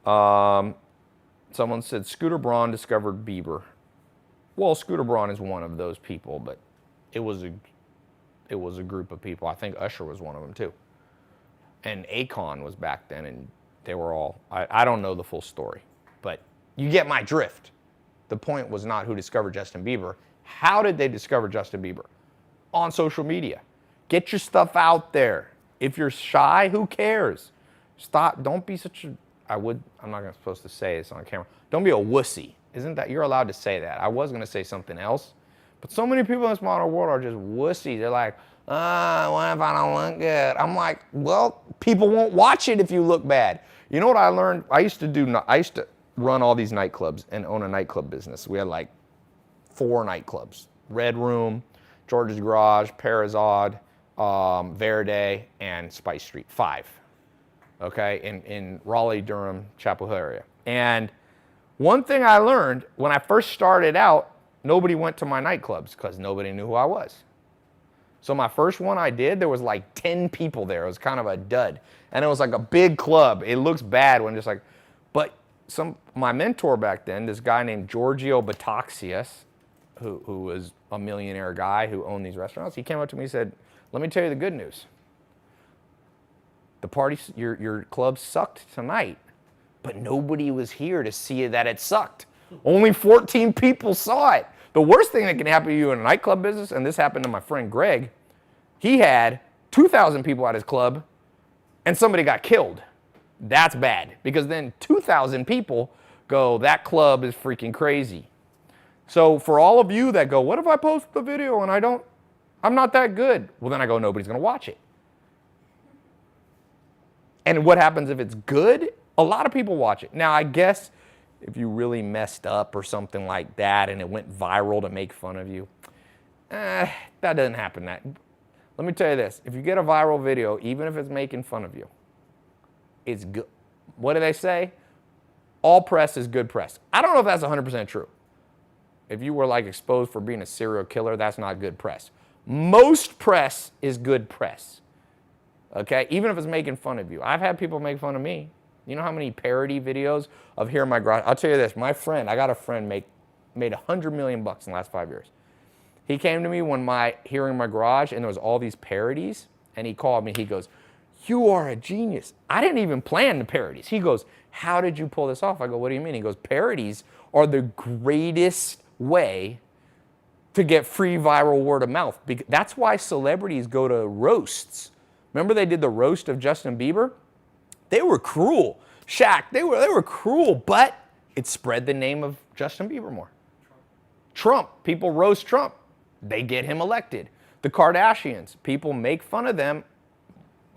Someone said Scooter Braun discovered Bieber. Well, Scooter Braun is one of those people, but it was a group of people. I think Usher was one of them too. And Akon was back then, and they were all, I don't know the full story, but you get my drift. The point was not who discovered Justin Bieber. How did they discover Justin Bieber? On social media. Get your stuff out there. If you're shy, who cares? Stop, don't be such a, I'm not supposed to say this on camera. Don't be a wussy. Isn't that, you're allowed to say that. I was gonna say something else, but so many people in this modern world are just wussies. They're like, what if I don't look good? I'm like, well, people won't watch it if you look bad. You know what I learned? I used to run all these nightclubs and own a nightclub business. We had like 4 nightclubs: Red Room, George's Garage, Parazod, Verde, and Spice Street. 5, okay, in Raleigh, Durham, Chapel Hill area. And one thing I learned when I first started out, nobody went to my nightclubs because nobody knew who I was. So my first one I did, there was like 10 people there. It was kind of a dud. And it was like a big club. It looks bad when just like, but my mentor back then, this guy named Giorgio Bataxias, who was a millionaire guy who owned these restaurants, he came up to me and said, let me tell you the good news. The party, your club sucked tonight, but nobody was here to see that it sucked. Only 14 people saw it. The worst thing that can happen to you in a nightclub business, and this happened to my friend Greg, he had 2,000 people at his club and somebody got killed. That's bad, because then 2,000 people go, that club is freaking crazy. So for all of you that go, what if I post the video and I'm not that good? Well, then I go, nobody's gonna watch it. And what happens if it's good? A lot of people watch it. Now, I guess if you really messed up or something like that and it went viral to make fun of you, that doesn't happen. Let me tell you this. If you get a viral video, even if it's making fun of you, it's good. What do they say? All press is good press. I don't know if that's 100% true. If you were like exposed for being a serial killer, that's not good press. Most press is good press. Okay? Even if it's making fun of you. I've had people make fun of me. You know how many parody videos of Here in My Garage? I'll tell you this. My friend, I got a friend made $100 million in the last 5 years. He came to me when Here in My Garage, and there was all these parodies, and he called me. He goes, "You are a genius." I didn't even plan the parodies. He goes, "How did you pull this off?" I go, "What do you mean?" He goes, "Parodies are the greatest way to get free viral word of mouth. That's why celebrities go to roasts. Remember they did the roast of Justin Bieber? They were cruel. Shaq, they were cruel, but it spread the name of Justin Bieber more. Trump, people roast Trump. They get him elected. The Kardashians, people make fun of them,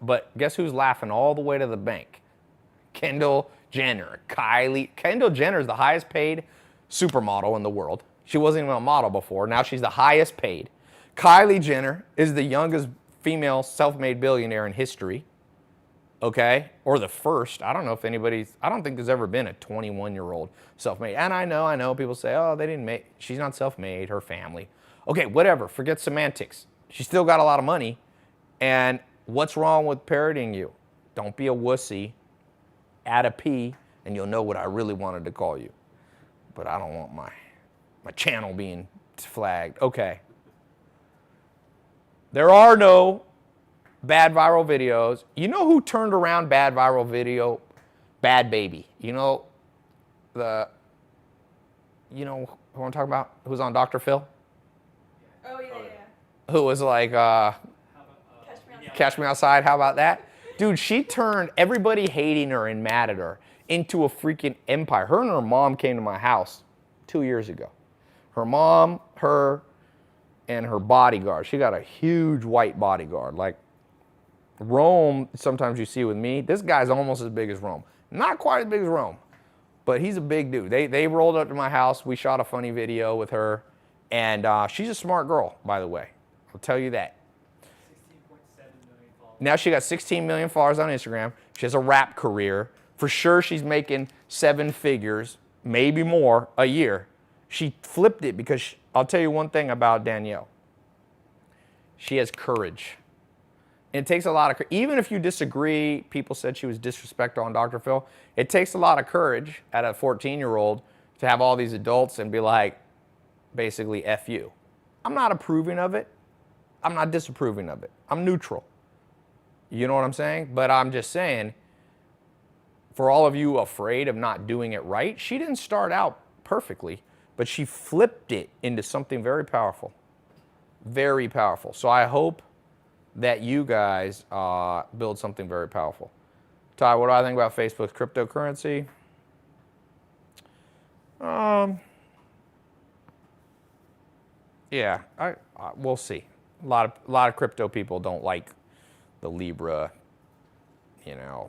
but guess who's laughing all the way to the bank? Kendall Jenner, Kylie. Kendall Jenner is the highest paid supermodel in the world. She wasn't even a model before. Now she's the highest paid. Kylie Jenner is the youngest female self-made billionaire in history. Okay? Or the first. I don't know if I don't think there's ever been a 21-year-old self-made. And I know people say, "Oh, they didn't make, she's not self-made, her family." Okay, whatever. Forget semantics. She still got a lot of money. And what's wrong with parodying you? Don't be a wussy. Add a P, and you'll know what I really wanted to call you. But I don't want my channel being flagged. Okay. There are no bad viral videos. You know who turned around bad viral video? Bad Baby. You know who I'm talking about? Who's on Dr. Phil? Oh, yeah. Who was like, Catch Me Outside. How about that? Dude, she turned everybody hating her and mad at her into a freaking empire. Her and her mom came to my house 2 years ago. Her mom, her, and her bodyguard. She got a huge white bodyguard. Like Rome, sometimes you see with me, this guy's almost as big as Rome. Not quite as big as Rome, but he's a big dude. They rolled up to my house. We shot a funny video with her, and she's a smart girl, by the way. I'll tell you that. 16.7 million followers. Now she got 16 million followers on Instagram. She has a rap career. For sure she's making 7 figures, maybe more, a year. She flipped it because I'll tell you one thing about Danielle. She has courage. And it takes a lot of courage. Even if you disagree, people said she was disrespectful on Dr. Phil. It takes a lot of courage at a 14-year-old to have all these adults and be like, basically, F you. I'm not approving of it. I'm not disapproving of it. I'm neutral. You know what I'm saying? But I'm just saying, for all of you afraid of not doing it right, she didn't start out perfectly, but she flipped it into something very powerful. Very powerful. So I hope that you guys build something very powerful. Ty, what do I think about Facebook's cryptocurrency? Yeah, we'll see. A lot of crypto people don't like the Libra,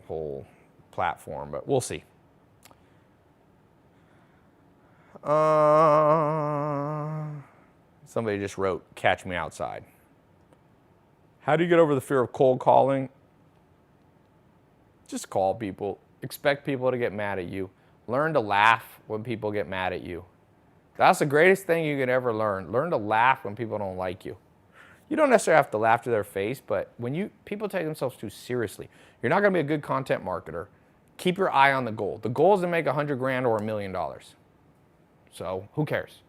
whole platform, but we'll see. Somebody just wrote, "Catch me outside." How do you get over the fear of cold calling? Just call people. Expect people to get mad at you. Learn to laugh when people get mad at you. That's the greatest thing you can ever learn. Learn to laugh when people don't like you. You don't necessarily have to laugh to their face, but when people take themselves too seriously, you're not going to be a good content marketer. Keep your eye on the goal. The goal is to make $100,000 or $1 million. So who cares?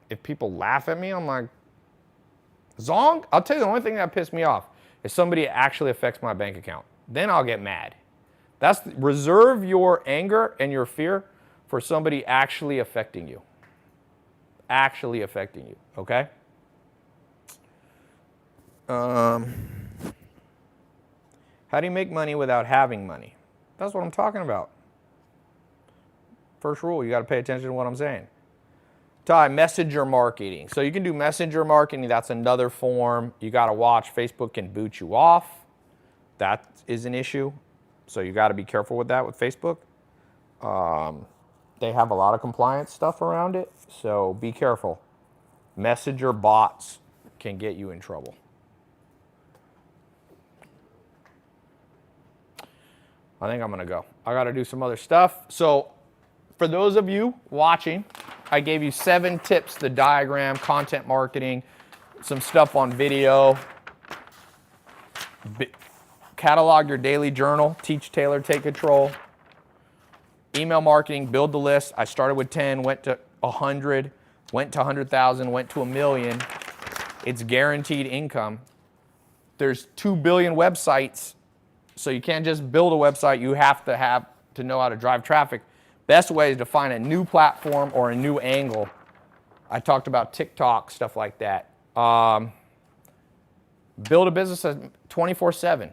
If people laugh at me, I'm like, Zong? I'll tell you the only thing that pissed me off is somebody actually affects my bank account. Then I'll get mad. Reserve your anger and your fear for somebody actually affecting you. Actually affecting you, okay? How do you make money without having money? That's what I'm talking about. First rule, you got to pay attention to what I'm saying. Ty, messenger marketing. So you can do messenger marketing. That's another form. You got to watch. Facebook can boot you off. That is an issue. So you got to be careful with that with Facebook. They have a lot of compliance stuff around it, so be careful. Messenger bots can get you in trouble. I think I'm gonna go. I gotta do some other stuff. So for those of you watching, I gave you 7 tips, the diagram, content marketing, some stuff on video. Catalog your daily journal, teach, tailor, take control. Email marketing, build the list. I started with 10, went to 100, went to 100,000, went to 1 million. It's guaranteed income. There's 2 billion websites, so you can't just build a website. You have to know how to drive traffic. Best way is to find a new platform or a new angle. I talked about TikTok, stuff like that. Build a business 24/7,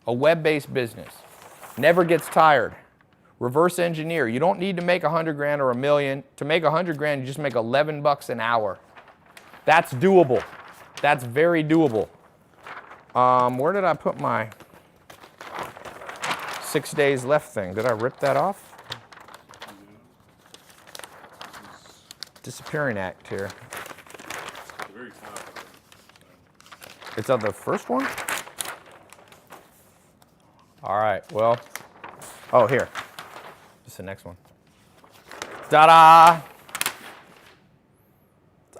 a web-based business. Never gets tired. Reverse engineer. You don't need to make 100 grand or 1 million. To make 100 grand, you just make 11 bucks an hour. That's doable. That's very doable. Where did I put my 6 days left thing? Did I rip that off? Disappearing act here. The very top. It's on the first one? All right, well, oh, here. Just the next one. Ta-da!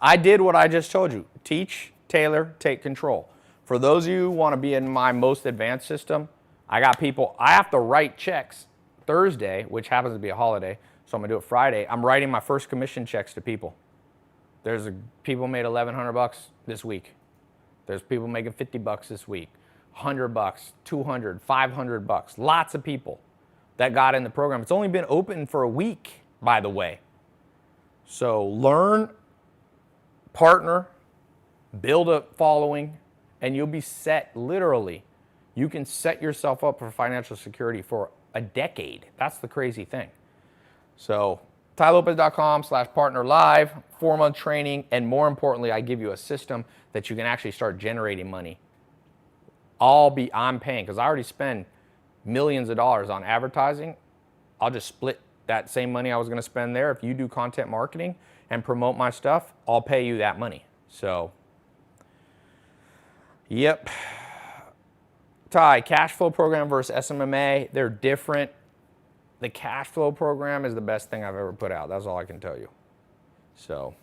I did what I just told you. Teach, tailor, take control. For those of you who want to be in my most advanced system, I got people, I have to write checks Thursday, which happens to be a holiday, so I'm gonna do it Friday. I'm writing my first commission checks to people. People made 1,100 bucks this week. There's people making 50 bucks this week, 100 bucks, 200, 500 bucks. Lots of people that got in the program. It's only been open for a week, by the way. So learn, partner, build a following, and you'll be set literally. You can set yourself up for financial security for a decade. That's the crazy thing. So tylopez.com/partnerlive, 4-month training, and more importantly, I give you a system that you can actually start generating money. I'm paying, because I already spend millions of dollars on advertising. I'll just split that same money I was gonna spend there. If you do content marketing and promote my stuff, I'll pay you that money. So, yep. Ty, cash flow program versus SMMA, they're different. The cash flow program is the best thing I've ever put out. That's all I can tell you. So,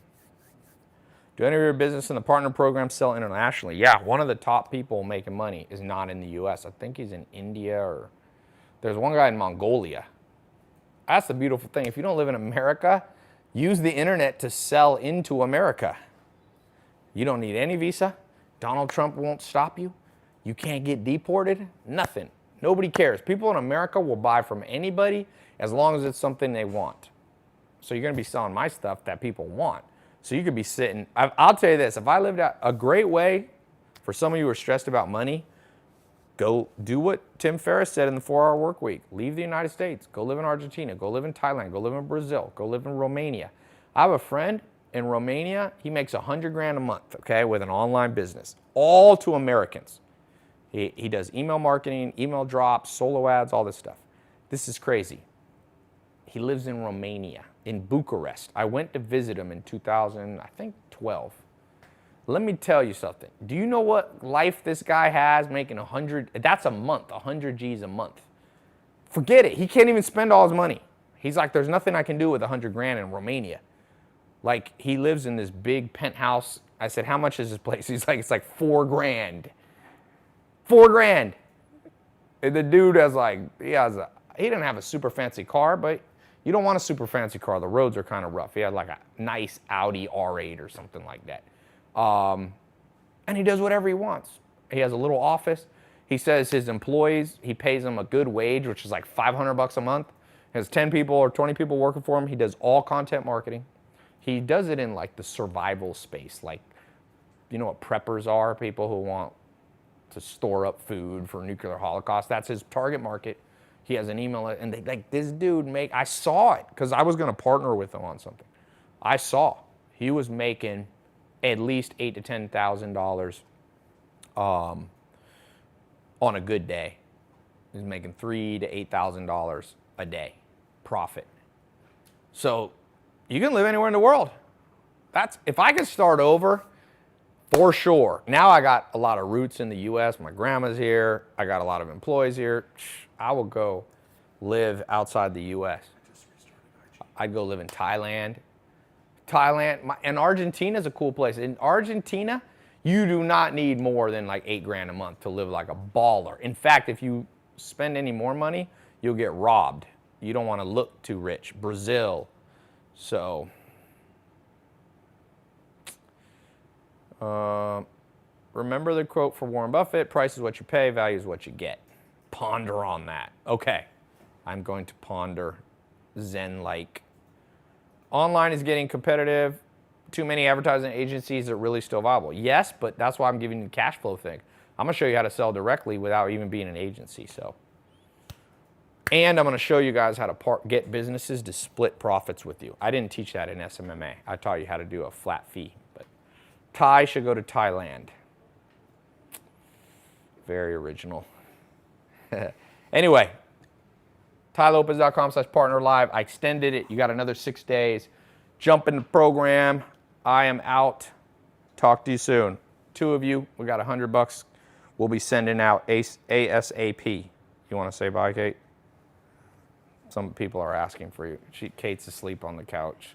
do any of your business in the partner program sell internationally? Yeah, one of the top people making money is not in the US. I think he's in India, or there's one guy in Mongolia. That's the beautiful thing. If you don't live in America, use the internet to sell into America. You don't need any visa. Donald Trump won't stop you. You can't get deported. Nothing. Nobody cares. People in America will buy from anybody as long as it's something they want. So you're going to be selling my stuff that people want. So you could be sitting, I'll tell you this, if I lived out a great way for some of you who are stressed about money, go do what Tim Ferriss said in the 4-Hour Work Week. Leave the United States. Go live in Argentina. Go live in Thailand. Go live in Brazil. Go live in Romania. I have a friend in Romania. He makes 100 grand a month, okay, with an online business, all to Americans. He does email marketing, email drops, solo ads, all this stuff. This is crazy. He lives in Romania, in Bucharest. I went to visit him in 2012. Let me tell you something. Do you know what life this guy has making 100, that's a month, 100 G's a month. Forget it. He can't even spend all his money. He's like, there's nothing I can do with 100 grand in Romania. Like, he lives in this big penthouse. I said, how much is this place? He's like, it's like 4 grand. 4 grand. And the dude has like, he didn't have a super fancy car, but you don't want a super fancy car. The roads are kind of rough. He had like a nice Audi R8 or something like that. And he does whatever he wants. He has a little office. He says his employees, he pays them a good wage, which is like 500 bucks a month. He has 10 people or 20 people working for him. He does all content marketing. He does it in like the survival space. Like, you know what preppers are? People who want to store up food for nuclear holocaust. That's his target market. He has an email, and they, like, this dude I saw it because I was going to partner with him on something. I saw he was making at least $8,000 to $10,000 on a good day. is making $3,000 to $8,000 a day profit. So you can live anywhere in the world. That's if I could start over, for sure. Now I got a lot of roots in the U.S. My grandma's here. I got a lot of employees here. I will go live outside the U.S. I'd go live in Thailand. And Argentina is a cool place. In Argentina, you do not need more than like $8,000 a month to live like a baller. In fact, if you spend any more money, you'll get robbed. You don't want to look too rich. Brazil. So, remember the quote for Warren Buffett, price is what you pay, value is what you get. Ponder on that. Okay, I'm going to ponder Zen-like. Online is getting competitive. Too many advertising agencies are really still viable. Yes, but that's why I'm giving you the cash flow thing. I'm going to show you how to sell directly without even being an agency. So, and I'm going to show you guys how to get businesses to split profits with you. I didn't teach that in SMMA. I taught you how to do a flat fee. But Thai should go to Thailand. Very original. Anyway, TaiLopez.com/partnerlive. I extended it. You got another 6 days. Jump in the program. I am out. Talk to you soon. 2 of you, we got $100. We'll be sending out ASAP. You want to say bye, Kate? Some people are asking for you. Kate's asleep on the couch.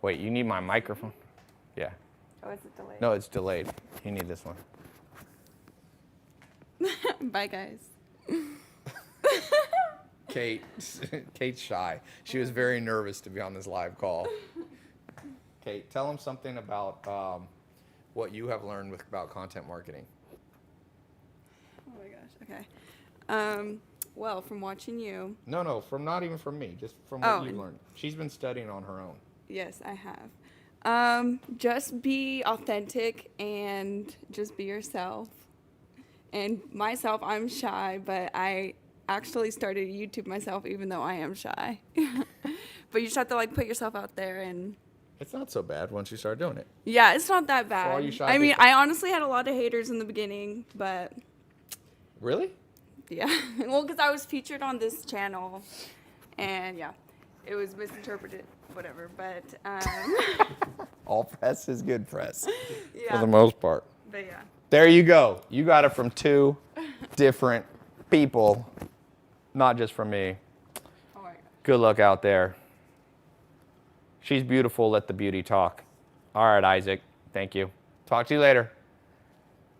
Wait, you need my microphone? Yeah. Oh, is it delayed? No, it's delayed. You need this one. Bye, guys. Kate's shy. She was very nervous to be on this live call. Kate, tell them something about what you have learned about content marketing. Oh my gosh. Okay. Well, from watching you. No, not even from me. Just from what you've learned. She's been studying on her own. Yes, I have. Just be authentic and just be yourself. And myself, I'm shy, but I actually started YouTube myself, even though I am shy. But you just have to like put yourself out there, and it's not so bad once you start doing it. yeah, it's not that bad. For all you shy I mean, people. I honestly had a lot of haters in the beginning, but Really? yeah, well, because I was featured on this channel, and yeah, it was misinterpreted, whatever. But All press is good press, yeah, for the most part. but yeah. There you go. You got it from 2 different people, not just from me. Oh my gosh. Good luck out there. She's beautiful. Let the beauty talk. All right, Isaac. Thank you. Talk to you later.